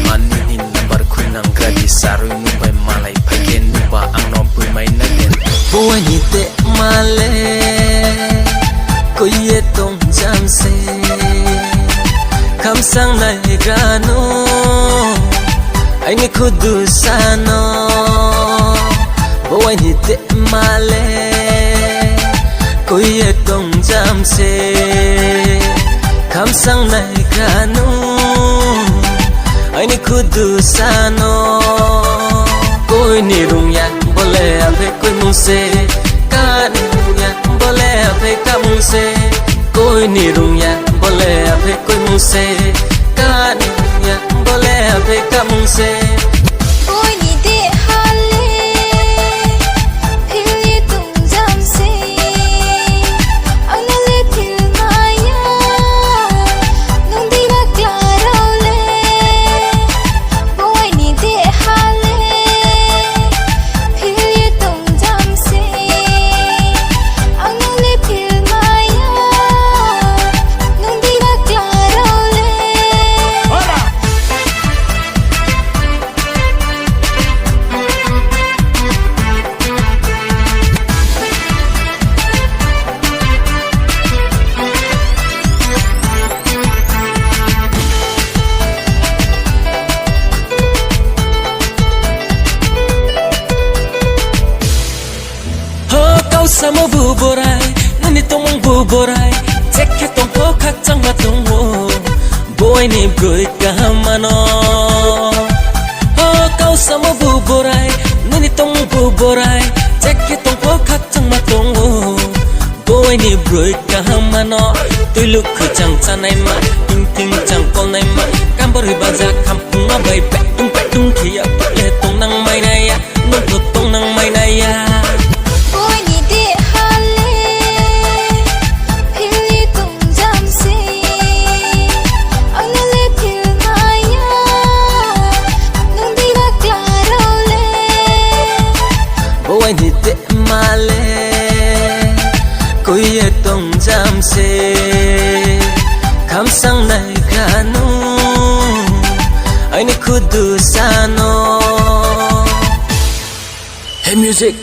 manuhin number kunang gradi saru nubai malai phagen nuba angnom pui mai nagen Boh Ani te male koye tong jam se kham sang nai gano anh khudu sano Boh Ani te male koye tong jam se kham sang nai gano anh khudu sano koi ni rung ya bole ave koi mung se ka ni rung ya bole ave ka mung se koi ni rung ya bole ave koi mung se ka ni rung ya bole ave ka mung se Boh Ani de hale phili tung jam se anale phil maya nung di na claro le Boh Ani de hale phili tung jam se anale phil maya nung di na claro le Sama bu borai nani tomong bu borai cekhe tong po khak chang ma tong ho Boh Ani broi ka mano kau sama bu borai nani tong bu borai cekhe tong po khak chang ma tong ho Boh Ani broi ka mano tui luk khu chang chanai ma ting ting chang kol nai ma kambor hi baja kham pung ma bai pe tung khia pa le tong nang mai nai ya non to tong nang mai nai ya Boh Ani de hale phili tung jam se anale phil maya nung di na claro le Boh Ani te male koye tong jam se kham sang nai gano anh khudu sano Hey music